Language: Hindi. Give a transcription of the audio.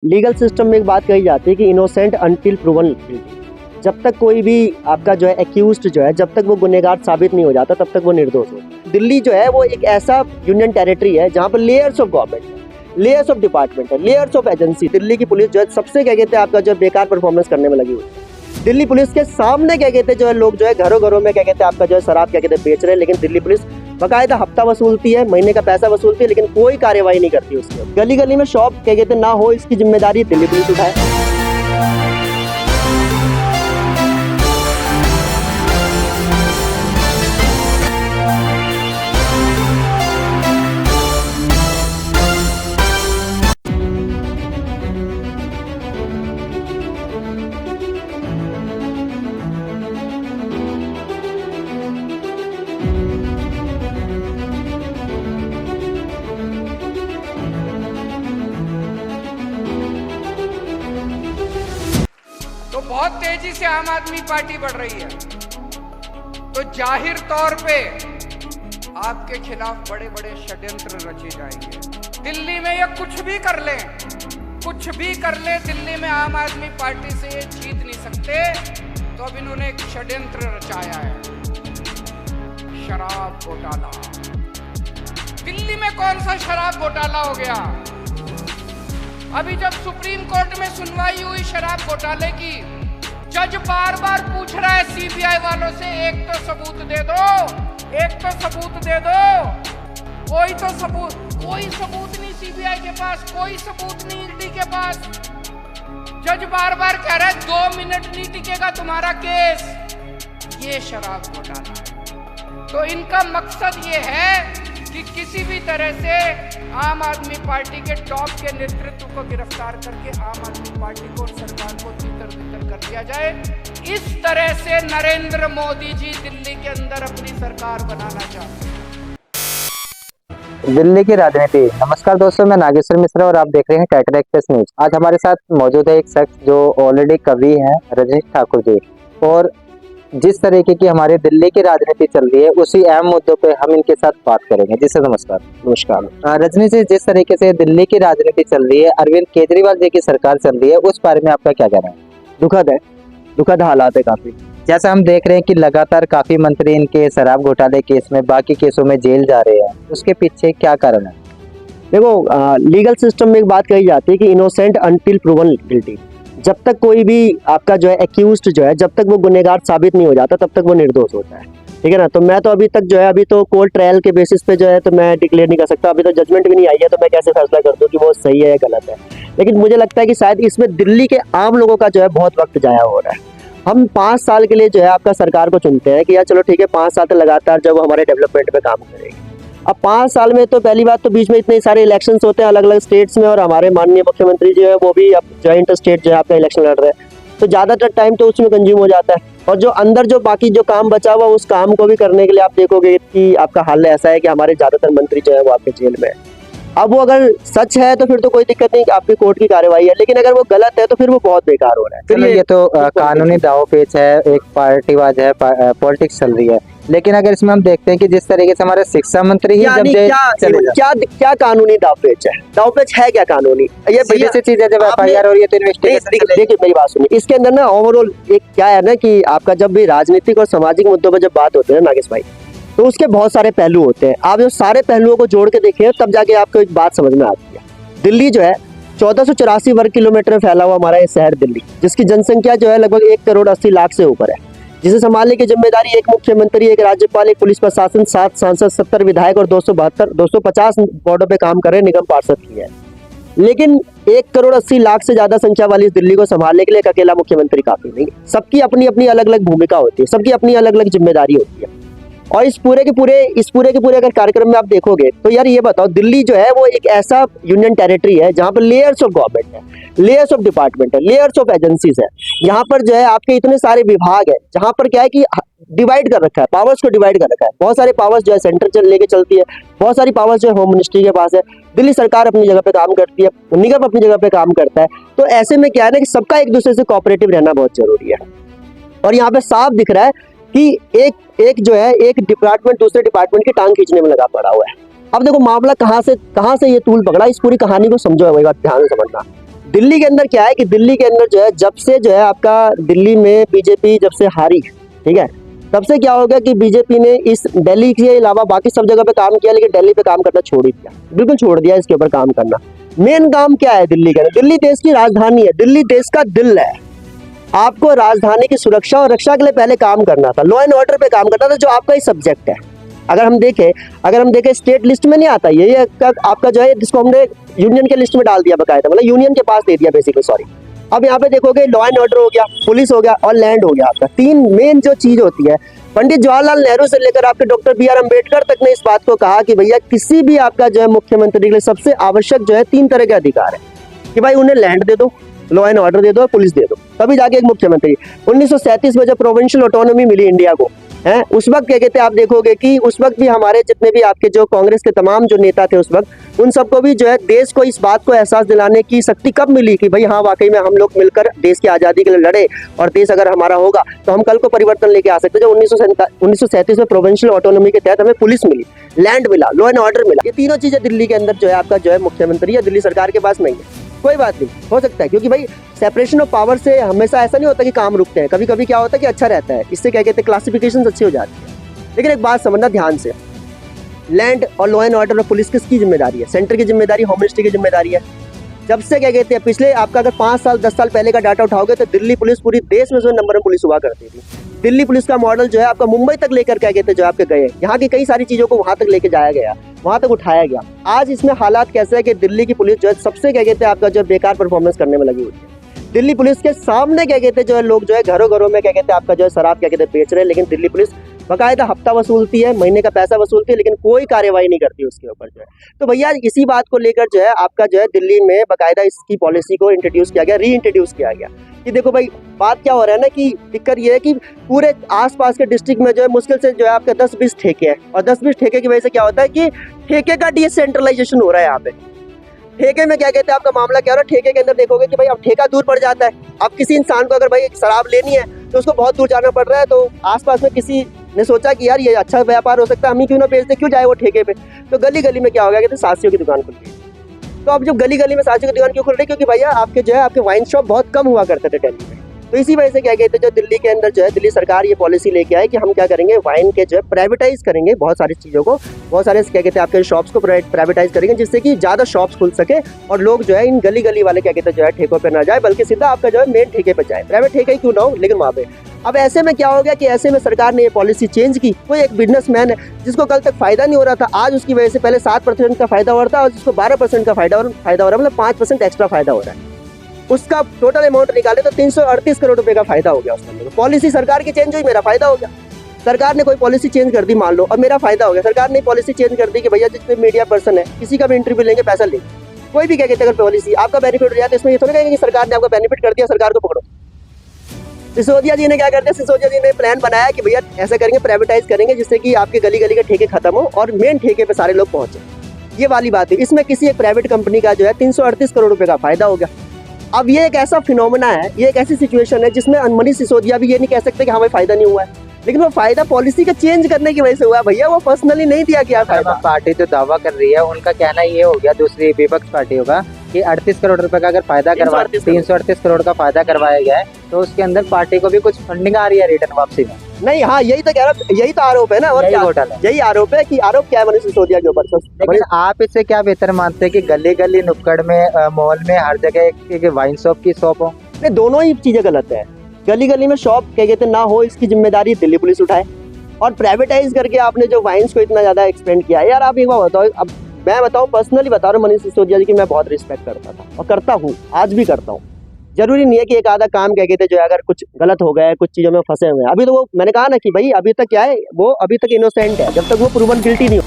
लीगल सिस्टम में एक बात कही जाती है कि इनोसेंट अनटिल प्रूवन गिल्टी। जब तक कोई भी आपका जो है एक्यूज्ड जो है, जब तक वो गुनहगार साबित नहीं हो जाता तब तक वो निर्दोष होता है। दिल्ली जो है वो एक ऐसा यूनियन टेरिटरी है जहाँ पर लेयर्स ऑफ गवर्नमेंट है, लेयर्स ऑफ डिपार्टमेंट है, लेयर्स ऑफ एजेंसी। दिल्ली की पुलिस जो है सबसे क्या कहते हैं आपका जो बेकार परफॉर्मेंस करने में लगी हुई है। दिल्ली पुलिस के सामने क्या कहते हैं जो है लोग जो है घरों घरों में क्या कहते हैं आपका जो है शराब क्या कहते हैं बेच रहे हैं, लेकिन दिल्ली पुलिस बाकायदा हफ्ता वसूलती है, महीने का पैसा वसूलती है, लेकिन कोई कार्रवाई नहीं करती उसकी। गली गली में शॉप क्या कहते हैं ना हो, इसकी जिम्मेदारी दिल्ली पुलिस उठाए। तो बहुत तेजी से आम आदमी पार्टी बढ़ रही है, तो जाहिर तौर पे आपके खिलाफ बड़े बड़े षड्यंत्र रचे जाएंगे। दिल्ली में ये कुछ भी कर लें, दिल्ली में आम आदमी पार्टी से ये जीत नहीं सकते। तो अब इन्होंने एक षड्यंत्र रचाया है, शराब घोटाला। दिल्ली में कौन सा शराब घोटाला हो गया? अभी जब सुप्रीम कोर्ट में सुनवाई हुई शराब घोटाले की, जज बार बार पूछ रहा है सीबीआई वालों से, एक तो सबूत दे दो, कोई सबूत नहीं सीबीआई के पास, कोई सबूत नहीं ईडी के पास। जज बार बार कह रहा है 2 मिनट नहीं टिकेगा तुम्हारा केस। ये शराब घोटाला है। तो इनका मकसद ये है कि किसी भी तरह से आम आदमी पार्टी के टॉप के नेतृत्व को गिरफ्तार करके आम आदमी पार्टी को और सरकार को तितर-बितर कर दिया जाए। इस तरह से नरेंद्र मोदी जी दिल्ली के अंदर अपनी सरकार बनाना चाहते हैं। दिल्ली की राजनीति। नमस्कार दोस्तों, मैं नागेश्वर मिश्रा और आप देख रहे हैं कैटरेक्ट एक्सप्रेस न्यूज। आज हमारे साथ मौजूद है एक शख्स जो ऑलरेडी कवि हैं, रजनीश ठाकुर जी। और जिस तरीके की हमारी दिल्ली की राजनीति चल रही है उसी अहम मुद्दों पे हम इनके साथ बात करेंगे। जी सर नमस्कार। नमस्कार। रजनीश जी, जिस तरीके से दिल्ली की राजनीति चल रही है, अरविंद केजरीवाल जी की सरकार चल रही है, उस बारे में आपका क्या कहना है? दुखद हालात है काफी। जैसा हम देख रहे हैं कि लगातार काफी मंत्री इनके शराब घोटाले केस में, बाकी केसों में जेल जा रहे हैं, उसके पीछे क्या कारण है? देखो, लीगल सिस्टम में एक बात कही जाती है कि इनोसेंट अनटिल प्रूवन गिल्टी। जब तक कोई भी आपका जो है एक्यूज्ड जो है, जब तक वो गुनहगार साबित नहीं हो जाता तब तक वो निर्दोष होता है। ठीक है ना। तो मैं तो अभी तक जो है, अभी तो कोर्ट ट्रायल के बेसिस पे जो है तो मैं डिक्लेयर नहीं कर सकता। अभी तो जजमेंट भी नहीं आई है, तो मैं कैसे फैसला कर दूं कि वो सही है या गलत है। लेकिन मुझे लगता है कि शायद इसमें दिल्ली के आम लोगों का जो है बहुत वक्त जाया हो रहा है। हम 5 साल के लिए जो है आपका सरकार को चुनते हैं कि यार चलो ठीक है, 5 साल तक लगातार जब वो हमारे डेवलपमेंट पे काम करेगी। अब 5 साल में तो पहली बात तो बीच में इतने सारे इलेक्शंस होते हैं अलग अलग स्टेट्स में, और हमारे माननीय मुख्यमंत्री जो है वो भी अब जॉइंट स्टेट जो है आपका इलेक्शन लड़ रहे हैं, तो ज़्यादातर टाइम तो उसमें कंज्यूम हो जाता है। और जो अंदर जो बाकी जो काम बचा हुआ, उस काम को भी करने के लिए आप देखोगे कि आपका हाल ऐसा है कि हमारे ज़्यादातर मंत्री जो है वो आपके जेल में है। अब वो अगर सच है तो फिर तो कोई दिक्कत नहीं कि आपकी कोर्ट की कार्रवाई है, लेकिन अगर वो गलत है तो फिर वो बहुत बेकार हो रहा है। चलो, ये तो कानूनी दांव-पेच है, एक पार्टीवाद है, पॉलिटिक्स चल रही है। लेकिन अगर इसमें हम देखते हैं कि जिस तरीके से हमारे शिक्षा मंत्री ही जब क्या कानूनी दावपेच है? दावपेच है क्या कानूनी? ये सीधी सी चीज है, जब एफआईआर हो रही है तो इन्वेस्टिगेशन। देखिए मेरी बात सुनिए, इसके अंदर ना ओवरऑल एक क्या है ना कि आपका जब भी राजनीतिक और सामाजिक मुद्दों पर जब बात होती है नागेश भाई, तो उसके बहुत सारे पहलू होते हैं। आप जो सारे पहलुओं को जोड़ के देखें तब जाके आपको एक बात समझ में आती है। दिल्ली जो है 1484 वर्ग किलोमीटर में फैला हुआ हमारा ये शहर दिल्ली, जिसकी जनसंख्या जो है लगभग 1 करोड़ 80 लाख से ऊपर है, जिसे संभालने की जिम्मेदारी एक मुख्यमंत्री, एक राज्यपाल, एक पुलिस प्रशासन, 7 सांसद, 70 विधायक और 250 वार्डों पे काम कर रहे निगम पार्षद की है। लेकिन 1 करोड़ 80 लाख से ज्यादा संख्या वाली इस दिल्ली को संभालने के लिए एक अकेला मुख्यमंत्री काफी नहीं है। सबकी अपनी अपनी अलग अलग भूमिका होती है, सबकी अपनी अलग अलग जिम्मेदारी होती है। और इस पूरे के पूरे अगर कार्यक्रम में आप देखोगे तो यार ये बताओ, दिल्ली जो है वो एक ऐसा यूनियन टेरिटरी है जहाँ पर लेयर्स ऑफ गवर्नमेंट है, लेयर्स ऑफ डिपार्टमेंट है, लेयर्स ऑफ एजेंसीज है। यहाँ पर जो है आपके इतने सारे विभाग है, जहाँ पर क्या है कि डिवाइड कर रखा है, पावर्स को डिवाइड कर रखा है। बहुत सारे पावर्स जो है सेंटर लेके चलती है, बहुत सारी पावर्स जो है होम मिनिस्ट्री के पास है, दिल्ली सरकार अपनी जगह पे काम करती है, निगम अपनी जगह पे काम करता है। तो ऐसे में क्या है ना कि सबका एक दूसरे से कोऑपरेटिव रहना बहुत जरूरी है। और यहाँ पे साफ दिख रहा है कि एक जो है एक डिपार्टमेंट दूसरे डिपार्टमेंट की टांग खींचने में लगा पड़ा हुआ है। अब देखो मामला कहाँ से ये तूल पकड़ा, इस पूरी कहानी को समझो, वही बात ध्यान से समझना। दिल्ली के अंदर क्या है कि दिल्ली के अंदर जो है जब से जो है आपका दिल्ली में बीजेपी जब से हारी, ठीक है, तब से क्या हो गया कि बीजेपी ने इस दिल्ली के अलावा बाकी सब जगह पे काम किया, लेकिन दिल्ली पे काम करना छोड़ ही दिया, बिल्कुल छोड़ दिया इसके ऊपर काम करना। मेन काम क्या है दिल्ली का? दिल्ली देश की राजधानी है, दिल्ली देश का दिल है। आपको राजधानी की सुरक्षा और रक्षा के लिए पहले काम करना था, लॉ एंड ऑर्डर पे काम करना था, जो आपका ही सब्जेक्ट है। अगर हम देखें स्टेट लिस्ट में नहीं आता ये आपका जो है, जिसको हमने यूनियन के लिस्ट में डाल दिया बकायदा, मतलब यूनियन के पास दे दिया बेसिकली, सॉरी। अब यहाँ पे देखोगे लॉ एंड ऑर्डर हो गया, पुलिस हो गया और लैंड हो गया। आपका 3 मेन जो चीज होती है, पंडित जवाहरलाल नेहरू से लेकर आपके डॉक्टर बी आर अम्बेडकर तक ने इस बात को कहा कि भैया किसी भी आपका जो है मुख्यमंत्री के लिए सबसे आवश्यक जो है 3 तरह के अधिकार है कि भाई उन्हें लैंड दे दो, लॉ एंड ऑर्डर दे दो और पुलिस दे दो, तभी जाके एक मुख्यमंत्री। 1937 में जब प्रोविंशियल ऑटोनॉमी मिली इंडिया को, है, उस वक्त क्या कहते हैं, आप देखोगे कि उस वक्त भी हमारे जितने भी आपके जो कांग्रेस के तमाम जो नेता थे उस वक्त, उन सबको भी जो है देश को इस बात को एहसास दिलाने की शक्ति कब मिली कि भाई हाँ वाकई में हम लोग मिलकर देश की आज़ादी के लिए लड़े, और देश अगर हमारा होगा तो हम कल को परिवर्तन लेके आ सकते हैं। जो 1937 में प्रोविंशियल ऑटोनॉमी के तहत हमें पुलिस मिली, लैंड मिला, लॉ एंड ऑर्डर मिला। ये तीनों चीजें दिल्ली के अंदर जो है आपका जो है मुख्यमंत्री या दिल्ली सरकार के पास नहीं है। कोई बात नहीं, हो सकता है, क्योंकि भाई सेपरेशन ऑफ पावर से हमेशा ऐसा नहीं होता कि काम रुकते हैं, कभी कभी क्या होता है कि अच्छा रहता है, इससे क्या कहते हैं क्लासिफिकेशन अच्छी हो जाती है। लेकिन एक बात समझना ध्यान से, लैंड और लॉ एंड ऑर्डर और पुलिस किसकी जिम्मेदारी है? सेंटर की जिम्मेदारी, होम मिनिस्ट्री की जिम्मेदारी है। जब से क्या कहते हैं पिछले आपका अगर 5 साल 10 साल पहले का डाटा उठाओगे तो दिल्ली पुलिस पूरी देश में जो नंबर 1 पुलिस हुआ करती थी। दिल्ली पुलिस का मॉडल जो है आपका मुंबई तक लेकर क्या कहते हैं जो आपके गए, यहाँ की कई सारी चीजों को वहां तक लेके जाया गया, वहां तक उठाया गया। आज इसमें हालात कैसे है कि दिल्ली की पुलिस जो है सबसे क्या कहते हैं आपका जो बेकार परफॉर्मेंस करने में लगी हुई है। दिल्ली पुलिस के सामने क्या कहते हैं जो है लोग जो है घरों घरों में क्या कहते हैं आपका जो है शराब क्या कहते हैं बेच रहे हैं, लेकिन दिल्ली पुलिस बकायदा हफ्ता वसूलती है, महीने का पैसा वसूलती है, लेकिन कोई कार्यवाही नहीं करती उसके ऊपर जो है। तो भैया इसी बात को लेकर जो है आपका जो है दिल्ली में बकायदा इसकी पॉलिसी को इंट्रोड्यूस किया गया, री इंट्रोड्यूस किया गया कि देखो भाई बात क्या हो रहा है ना कि दिक्कत ये है कि पूरे आसपास के डिस्ट्रिक्ट में जो है मुश्किल से जो है आपके 10-20 ठेके हैं, और 10-20 ठेके की वजह से क्या होता है कि ठेके का डिसेंट्रलाइजेशन हो रहा है यहाँ पे। ठेके में क्या कहते हैं आपका मामला क्या हो रहा है, ठेके के अंदर देखोगे कि भाई अब ठेका दूर पड़ जाता है। अब किसी इंसान को अगर भाई शराब लेनी है तो उसको बहुत दूर जाना पड़ रहा है, तो आसपास में किसी ने सोचा कि यार ये अच्छा व्यापार हो सकता है, हम ही क्यों ना बेचते, क्यों जाए वो ठेके पे। तो गली गली में क्या हो गया कहते सासियों की दुकान खुल गई। तो अब जब गली गली में सासियों की दुकान क्यों खुल रही, क्योंकि भैया आपके जो है आपके वाइन शॉप बहुत कम हुआ करते थे दिल्ली में। तो इसी वजह से क्या कहते हैं जो दिल्ली के अंदर जो है दिल्ली सरकार ये पॉलिसी लेके आए कि हम क्या करेंगे, वाइन के जो है प्राइवेटाइज करेंगे बहुत सारी चीज़ों को, बहुत सारे क्या कहते हैं आपके शॉप्स को प्राइवेटाइज करेंगे, जिससे कि ज़्यादा शॉप्स खुल सके और लोग जो है इन गली गली वाले क्या कहते हैं जो है ठेकों पे ना जाए, बल्कि सीधा आपका जो है मेन ठेके पे जाए, प्राइवेट ठेका ही क्यों ना हो लेकिन वहाँ पे। अब ऐसे में क्या हो गया कि ऐसे में सरकार ने ये पॉलिसी चेंज की। कोई एक बिजनेसमैन है जिसको कल तक फायदा नहीं हो रहा था, आज उसकी वजह से पहले 7% का फायदा हो रहा था और जिसको 12% का फायदा हो रहा है, मतलब 5% एक्स्ट्रा फायदा हो रहा है। उसका टोटल अमाउंट निकाले तो 338 करोड़ रुपए का फायदा हो गया उसके। पॉलिसी सरकार की चेंज हुई, मेरा फायदा हो गया। सरकार ने कोई पॉलिसी चेंज कर दी मान लो, और मेरा फायदा हो गया। सरकार ने पॉलिसी चेंज कर दी कि भैया जितने मीडिया पर्सन है किसी का भी इंटरव्यू लेंगे पैसा लेंगे, कोई भी क्या कहते हैं अगर पॉलिसी आपका बेनिफिट हो जाए तो इसमें ये थोड़ी कहेंगे कि सरकार ने आपका बेनिफिट कर दिया, सरकार को पकड़ो। सिसोदिया जी ने क्या कर दिया, सिसोदिया जी ने प्लान बनाया कि भैया ऐसा करेंगे, प्राइवेटाइज करेंगे, जिससे कि आपके गली गली के ठेके खत्म हो और मेन ठेके पे सारे लोग पहुंचे। ये वाली बात है। इसमें किसी एक प्राइवेट कंपनी का जो है 338 करोड़ रुपए का फायदा हो गया। अब ये एक ऐसा फिनोमेना है, ये एक ऐसी सिचुएशन है जिसमें मनीष सिसोदिया भी ये नहीं कह सकते कि हमें फायदा नहीं हुआ है, लेकिन वो फायदा पॉलिसी के चेंज करने की वजह से हुआ है। भैया वो पर्सनली नहीं दिया गया फायदा। पार्टी जो दावा कर रही है उनका कहना ये हो गया, दूसरी विपक्ष पार्टी होगा कि 38 करोड़ रुपए का अगर फायदा 338 करोड़ का फायदा करवाया गया है तो उसके अंदर पार्टी को भी कुछ फंडिंग आ रही है रिटर्न वापसी में। नहीं, हाँ यही तो कह रहा, यही तो आरोप है ना, और यही आरोप है कि आरोप क्या है मनीष सिसोदिया के ऊपर। लेकिन आप इससे क्या बेहतर मानते हैं कि गली गली नुक्कड़ में मॉल में हर जगह एक वाइन शॉप की शॉप हो? नहीं, दोनों ही चीजें गलत है। गली गली में शॉप क्या कहते ना हो, इसकी जिम्मेदारी दिल्ली पुलिस उठाए, और प्राइवेटाइज करके आपने जो वाइन्स को इतना ज्यादा एक्सपेंड किया है। यार आप एक बार बताओ, अब मैं बताऊं पर्सनली बता रहा हूँ मनीष सिसोदिया जी की मैं बहुत रिस्पेक्ट करता था और करता हूँ, आज भी करता हूँ। जरूरी नहीं है कि एक आधा काम क्या कहते जो है अगर कुछ गलत हो गया है, कुछ चीजों में फंसे हुए हैं। अभी तो वो मैंने कहा ना कि भाई अभी तक क्या है, वो अभी तक इनोसेंट है, जब तक वो प्रूवन गिल्टी नहीं हो।